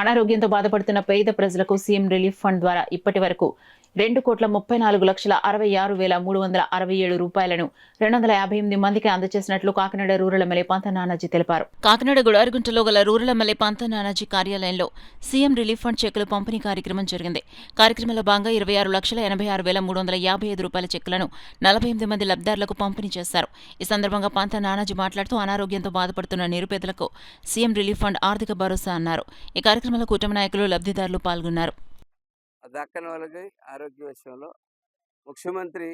అనారోగ్యంతో బాధపడుతున్న పేద ప్రజలకు సీఎం రిలీఫ్ ఫండ్ ద్వారా ఇప్పటి వరకు 2,34,66,367 రూపాయలను 258 మందికి అందజేసినట్లు కాకినాడ రూరల్ ఎమ్మెల్యే పంత నానాజీ తెలిపారు. కాకినాడ గుడారిగుంటలో గల రూరల్ ఎమ్మెల్యే పంత నానాజీ కార్యాలయంలో సీఎం రిలీఫ్ ఫండ్ చెక్కుల పంపిణీ కార్యక్రమం జరిగింది. కార్యక్రమంలో భాగంగా 26,86,355 రూపాయల చెక్కులను 48 మంది లబ్ధిదారులకు పంపిణీ చేశారు. ఈ సందర్భంగా పంత నానాజీ మాట్లాడుతూ అనారోగ్యంతో బాధపడుతున్న నిరుపేదలకు సీఎం రిలీఫ్ ఫండ్ ఆర్థిక భరోసా అన్నారు. ఈ కార్యక్రమంలో కూటమి నాయకులు, లబ్ధిదారులు పాల్గొన్నారు. దక్కని వాళ్ళకి ఆరోగ్య విషయంలో ముఖ్యమంత్రి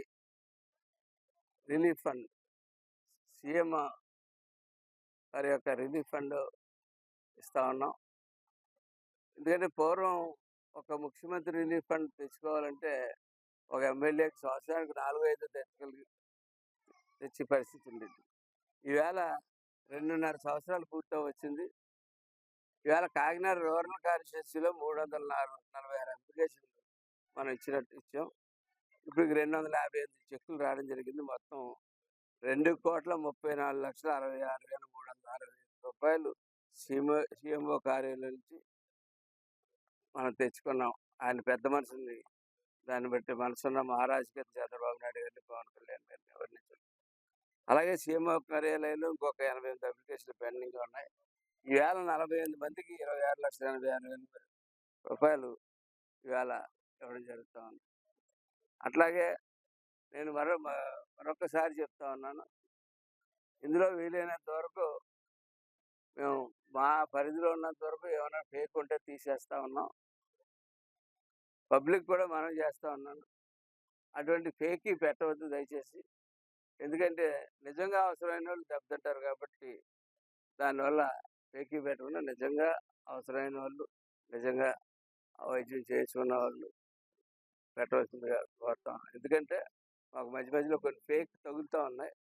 రిలీఫ్ ఫండ్, సీఎం వారి యొక్క రిలీఫ్ ఫండ్ ఇస్తా ఉన్నాం. ఎందుకంటే పూర్వం ఒక ముఖ్యమంత్రి రిలీఫ్ ఫండ్ తెచ్చుకోవాలంటే ఒక ఎమ్మెల్యేకి సంవత్సరానికి 4-5 తెచ్చే పరిస్థితి ఉండేది. ఈవేళ 2.5 సంవత్సరాలు పూర్తి వచ్చింది. ఈవేళ కాకినాడ రూరల్ కాన్స్టిట్యున్సీలో 346 అప్లికేషన్లు మనం ఇచ్చాం. ఇప్పుడు 255 చెక్కులు రావడం జరిగింది. మొత్తం 2,34,66,365 రూపాయలు సీఎంఓ కార్యాలయం నుంచి మనం తెచ్చుకున్నాం. ఆయన పెద్ద మనసుని దాన్ని బట్టి మనసున్న మహారాజుకి చంద్రబాబు నాయుడు గారిని, పవన్ కళ్యాణ్ గారిని వర్ణించారు. అలాగే సీఎంఓ కార్యాలయంలో ఇంకొక 88 అప్లికేషన్లు పెండింగ్ ఉన్నాయి. ఈవేళ 48 మందికి 26,86,000 రూపాయలు ఈవేళ ఇవ్వడం జరుగుతూ ఉంది. అట్లాగే నేను మరొకసారి చెప్తా ఉన్నాను, ఇందులో వీలైనంత వరకు మేము మా పరిధిలో ఉన్నంత వరకు ఏమైనా ఫేక్ ఉంటే తీసేస్తా ఉన్నాం. పబ్లిక్ కూడా మనం చేస్తూ ఉన్నాను, అటువంటి ఫేక్ పెట్టవద్దు దయచేసి. ఎందుకంటే నిజంగా అవసరమైన వాళ్ళు దెబ్బతింటారు కాబట్టి దానివల్ల ఫేక్ పెట్టకుండా నిజంగా అవసరమైన వాళ్ళు, నిజంగా వైద్యం చేసుకున్న వాళ్ళు పెట్టవలసిందిగా కోరుతాం. ఎందుకంటే మాకు మధ్య మధ్యలో కొన్ని ఫేక్ తగులుతూ ఉన్నాయి,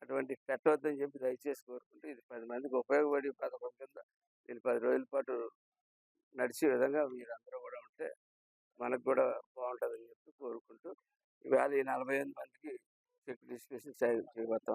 అటువంటి పెట్టవద్దని చెప్పి దయచేసి కోరుకుంటూ, ఇది 10 మందికి ఉపయోగపడి పథకం కింద దీన్ని 10 రోజుల పాటు నడిచే విధంగా మీరందరూ కూడా ఉంటే మనకు కూడా బాగుంటుందని చెప్పి కోరుకుంటూ, ఈవేళ ఈ 48 మందికి చెక్ డిస్ట్రిబ్యూషన్ చేయబోతాం.